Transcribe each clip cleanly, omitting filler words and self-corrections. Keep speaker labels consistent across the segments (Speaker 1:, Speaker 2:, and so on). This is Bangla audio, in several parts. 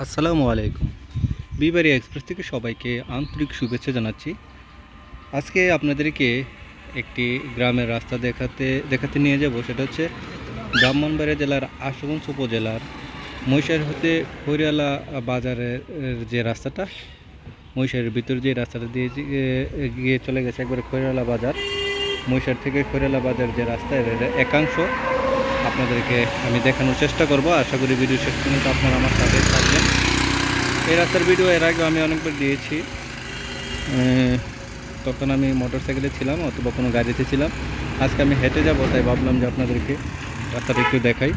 Speaker 1: আসসালামু আলাইকুম। বিবাড়ি এক্সপ্রেস থেকে সবাইকে আন্তরিক শুভেচ্ছা জানাচ্ছি। আজকে আপনাদেরকে একটি গ্রামের রাস্তা দেখাতে নিয়ে যাব। সেটা হচ্ছে ব্রাহ্মণবাড়িয়া জেলার আশুগঞ্জ উপজেলার মহিষার হতে খৈরিয়ালা বাজারের যে রাস্তাটা, মহিষারের ভিতর যে রাস্তাটা দিয়ে গিয়ে চলে গেছে একবারে খৈরিয়ালা বাজার। মহিষার থেকে খৈরিয়ালা বাজার যে রাস্তা, এর একাংশ আপনাদেরকে আমি দেখানোর চেষ্টা করব। আশা করি ভিডিও শেষ পর্যন্ত আপনারা আমার সাথে থাকবেন। এই রাস্তার ভিডিও এর আগে আমি অনেকবার দিয়েছি। তখন আমি মোটর সাইকেলে ছিলাম অথবা কোনো গাড়িতে ছিলাম। আজকে আমি হেঁটে যাব, তাই ভাবলাম যে আপনাদেরকে রাস্তাটা একটু দেখাই।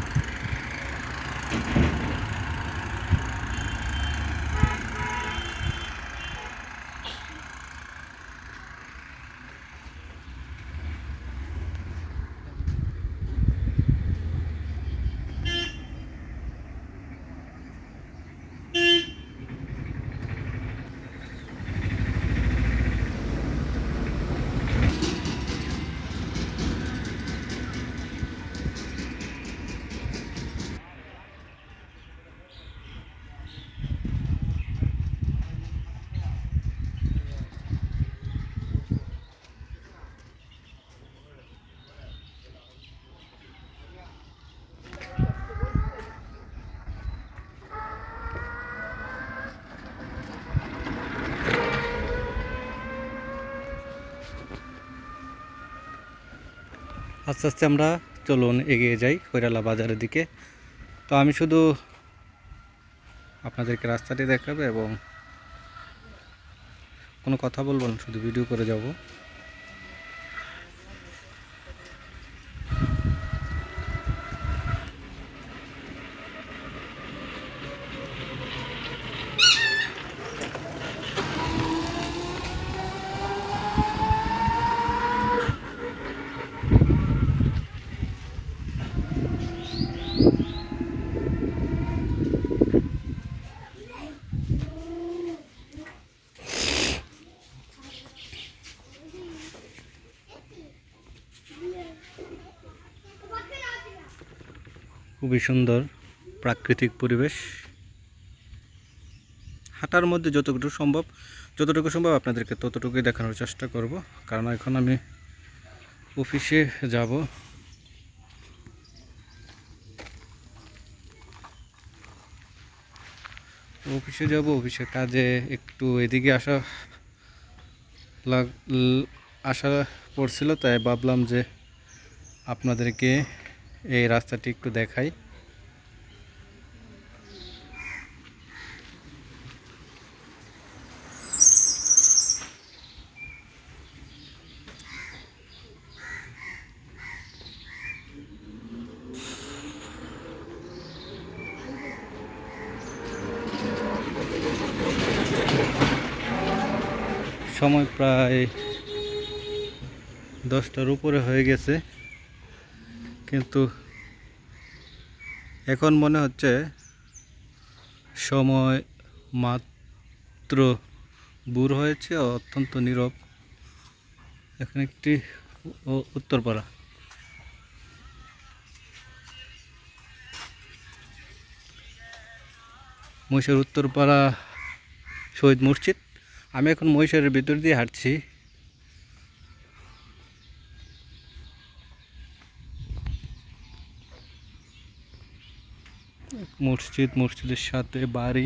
Speaker 1: আস্তে আস্তে আমরা চলুন এগিয়ে যাই খৈরালা বাজারের দিকে। তো আমি শুধু আপনাদেরকে রাস্তাটি দেখাবো এবং কোনো কথা বলবো না, শুধু ভিডিও করে যাব। খুবই সুন্দর প্রাকৃতিক পরিবেশ। হাঁটার মধ্যে যতটুকু সম্ভব আপনাদেরকে ততটুকুই দেখানোর চেষ্টা করব, কারণ এখন আমি অফিসে যাব। অফিসের কাজে একটু এদিকে আসা পড়ছিল, তাই ভাবলাম যে আপনাদেরকে এই রাস্তাটি একটু দেখাই। সময় প্রায় 10টার উপরে হয়ে গেছে, কিন্তু এখন মনে হচ্ছে সময় মাত্র ভোর হয়েছে। অত্যন্ত নীরব। এখানে একটি উত্তরপাড়া, মহিষের উত্তরপাড়া শহীদ মসজিদ। আমি এখন মহিষের ভিতর দিয়ে হাঁটছি। মসজিদের সাথে বাড়ি।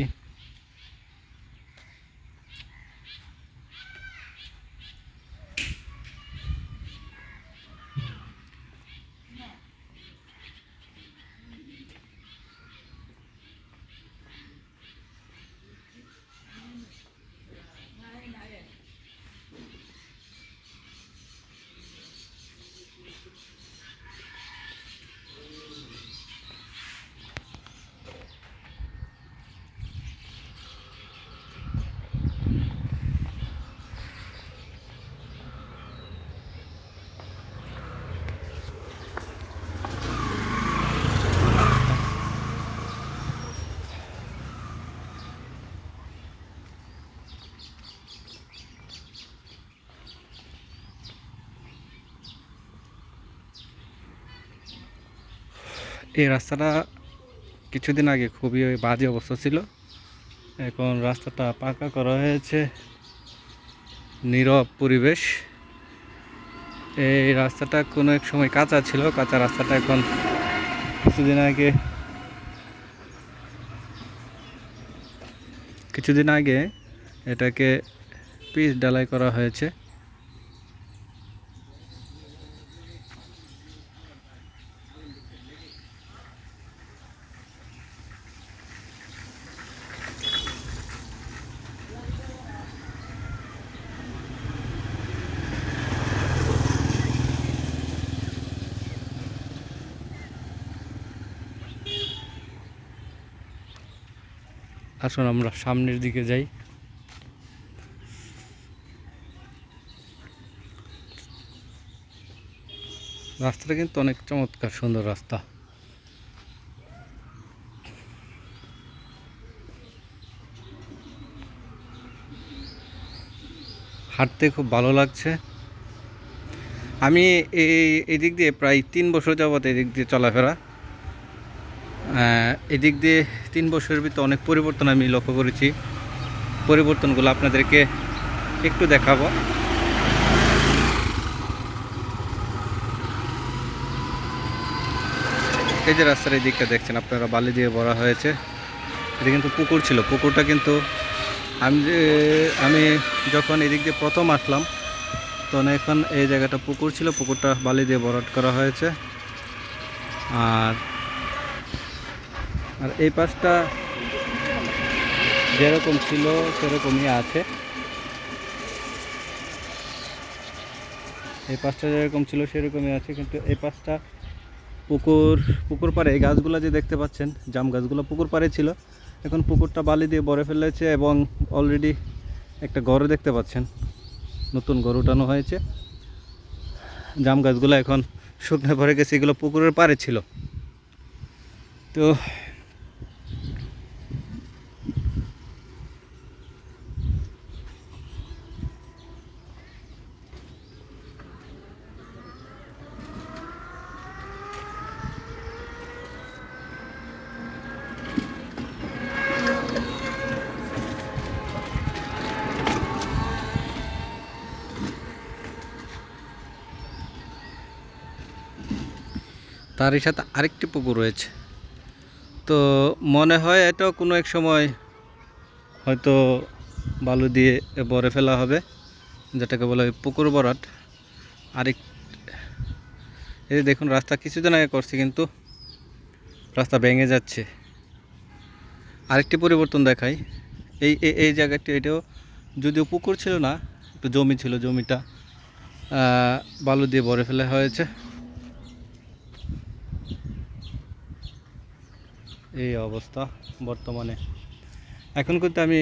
Speaker 1: এই রাস্তাটা কিছুদিন আগে খুবই বাজে অবস্থা ছিল, এখন রাস্তাটা পাকা করা হয়েছে, নীরব পরিবেশ। এই রাস্তাটা কোনো এক সময় কাঁচা ছিল, কাঁচা রাস্তাটা এখন কিছুদিন আগে এটাকে পিচ ঢালাই করা হয়েছে। আসুন আমরা সামনের দিকে যাই। রাস্তাটা কিন্তু অনেক চমৎকার, সুন্দর রাস্তা। হাঁটতে খুব ভালো লাগছে। আমি এই দিক দিয়ে প্রায় 3 বছর যাবত এদিক দিয়ে চলাফেরা। এদিক দিয়ে 3 বছরের ভিতরে অনেক পরিবর্তন আমি লক্ষ্য করেছি। পরিবর্তনগুলো আপনাদেরকে একটু দেখাবো। এই যে রাস্তার এই দিকটা দেখছেন আপনারা, বালি দিয়ে ভরা হয়েছে। এটা কিন্তু পুকুর ছিল। পুকুরটা কিন্তু আমি যখন এদিক দিয়ে প্রথম আসলাম তখন এখন এই জায়গাটা পুকুর ছিল, পুকুরটা বালি দিয়ে ভরাট করা হয়েছে। আর এই পাশটা যেরকম ছিল সেরকমই আছে। এই পাশটা যেরকম ছিল সেরকমই আছে, কিন্তু এই পাশটা পুকুর পাড়ে এই গাছগুলো যে দেখতে পাচ্ছেন, জাম গাছগুলো পুকুর পাড়ে ছিল। এখন পুকুরটা বালি দিয়ে ভরে ফেলেছে এবং অলরেডি একটা ঘর দেখতে পাচ্ছেন, নতুন ঘর উঠানো হয়েছে। জাম গাছগুলো এখন শুকনো ভরে গেছে, এগুলো পুকুরের পাড়ে ছিল। তো তারই সাথে আরেকটি পুকুর রয়েছে। তো মনে হয় এটাও কোনো এক সময় হয়তো বালু দিয়ে ভরে ফেলা হবে, যেটাকে বলা হয় পুকুর ভরাট। আরেক এই দেখুন, রাস্তা কিছুদিন আগে করছি কিন্তু রাস্তা ভেঙে যাচ্ছে। আরেকটি পরিবর্তন দেখাই, এই জায়গাটি, এটাও যদিও পুকুর ছিল না, একটু জমি ছিল, জমিটা বালু দিয়ে ভরে ফেলা হয়েছে। এই অবস্থা বর্তমানে। এখন কিন্তু আমি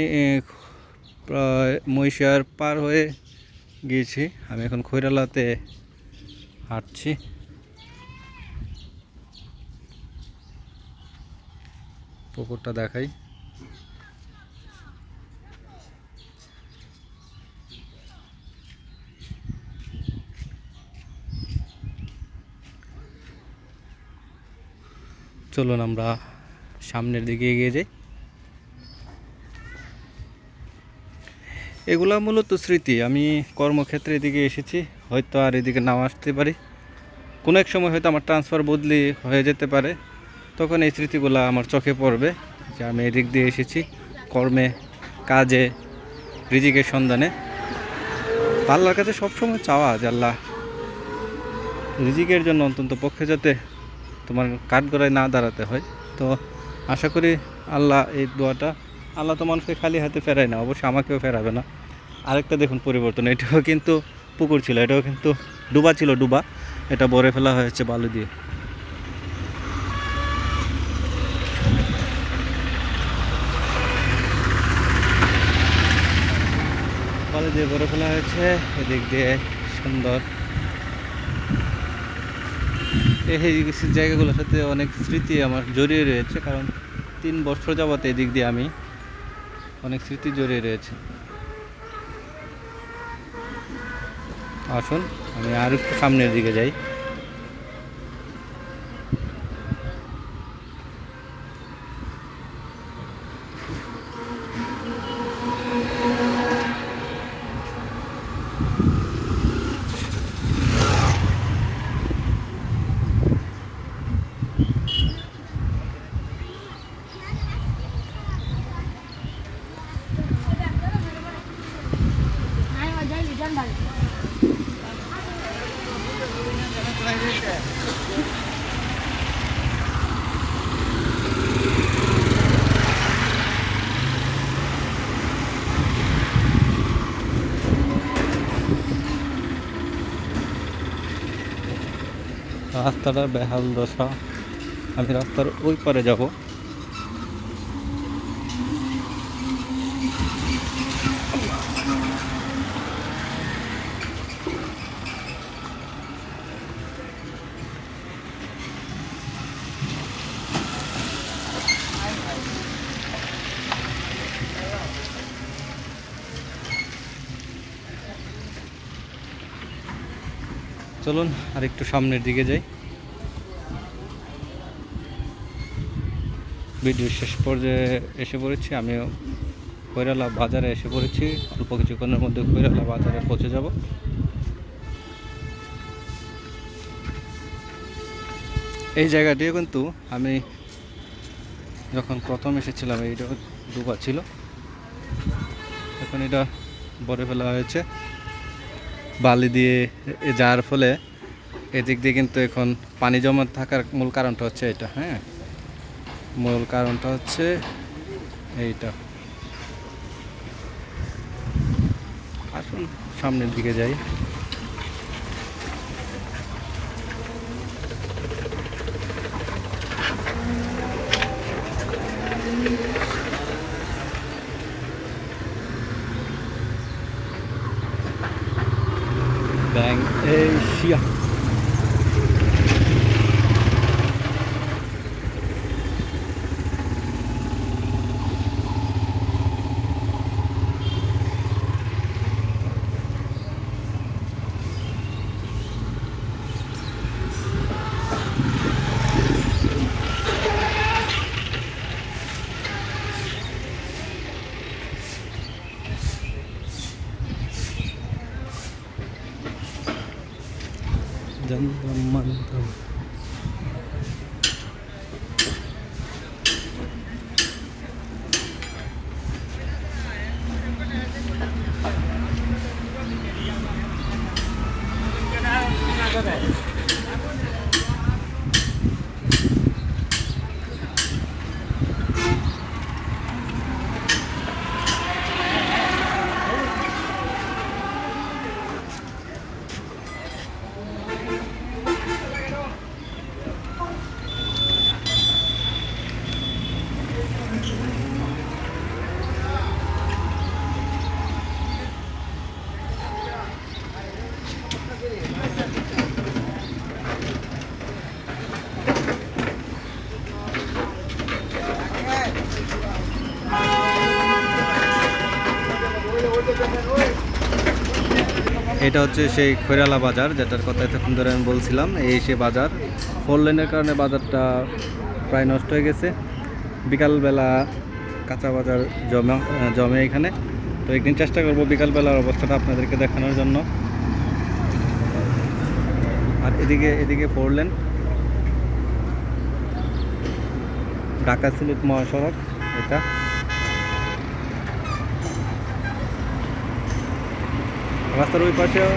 Speaker 1: প্রায় মহিষার পার হয়ে গিয়েছি, আমি এখন খৈরালাতে হাঁটছি। পুকুরটা দেখাই। চলুন আমরা সামনের দিকে এগিয়ে যাই। এগুলা মূলত স্মৃতি। আমি কর্মক্ষেত্রে এদিকে এসেছি, হয়তো আর এদিকে নাও আসতে পারি। কোনো এক সময় হয়তো আমার ট্রান্সফার বদলি হয়ে যেতে পারে, তখন এই স্মৃতিগুলো আমার চোখে পড়বে যে আমি এদিক দিয়ে এসেছি কর্মে, কাজে, রিজিকের সন্ধানে। আল্লাহর কাছে সবসময় চাওয়া যে আল্লাহ রিজিকের জন্য অন্তত পক্ষে যাতে তোমার কাঠগড়ায় না দাঁড়াতে হয়। তো আশা করি আল্লাহ এই দোয়াটা, আল্লাহ তো মানুষকে খালি হাতে ফেরায় না, অবশ্যই আমাকেও ফেরাবে না। আরেকটা দেখুন পরিবর্তন, এটাও কিন্তু পুকুর ছিল, এটাও কিন্তু ডুবা ছিল, ডুবা, এটা ভরে ফেলা হয়েছে বালু দিয়ে। বালু দিয়ে ভরে ফেলা হয়েছে, এদিক দিয়ে সুন্দর। এই জায়গাগুলোর সাথে অনেক স্মৃতি আমার জড়িয়ে রয়েছে, কারণ 3 বছর যাবত এদিক দিয়ে আমি অনেক স্মৃতি জড়িয়ে রয়েছে। আসুন আমি আর একটু সামনের দিকে যাই। রাস্তাটা বেহাল দশা। আমি রাস্তার ওই পারে যাব। চলুন আর একটু সামনের দিকে যাই। ভিডিও শেষ পর্যায়ে এসে পড়েছি। আমিও কৈরালা বাজারে এসে পড়েছি। অল্প কিছুক্ষণের মধ্যে কৈরালা বাজারে পৌঁছে যাব। এই জায়গাটিও কিন্তু আমি যখন প্রথম এসেছিলাম এইটা ডুবা ছিল, এখন এটা ভরে ফেলা হয়েছে বালি দিয়ে, যার ফলে এদিক দিয়ে কিন্তু এখন পানি জমা থাকার মূল কারণটা হচ্ছে এটা। হ্যাঁ, মূল কারণটা হচ্ছে এইটা। আসুন সামনের দিকে যাই। Bank Asia. Mantap. এটা হচ্ছে সেই খৈরালা বাজার, যেটার কথা এতক্ষণ ধরে আমি বলছিলাম। এই সে বাজার, 4 লেনের কারণে বাজারটা প্রায় নষ্ট হয়ে গেছে। বিকালবেলা কাঁচা বাজার জমে এখানে। তো একদিন চেষ্টা করব বিকালবেলার অবস্থাটা আপনাদেরকে দেখানোর জন্য। আর এদিকে 4 লেন, ঢাকা সিলেট মহাসড়ক এটা। রাস্তার ওই পাশেও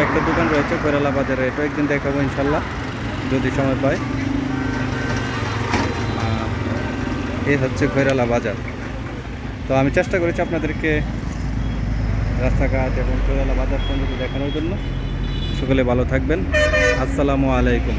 Speaker 1: একটা দোকান রয়েছে কৈরালা বাজারে, এটা একদিন দেখাবো ইনশাল্লাহ যদি সময় পাই। এই হচ্ছে কৈরালা বাজার। তো আমি চেষ্টা করেছি আপনাদেরকে রাস্তাঘাট এবং কৈরালা বাজার পর্যন্ত দেখানোর জন্য। সকলে ভালো থাকবেন। আসসালামু আলাইকুম।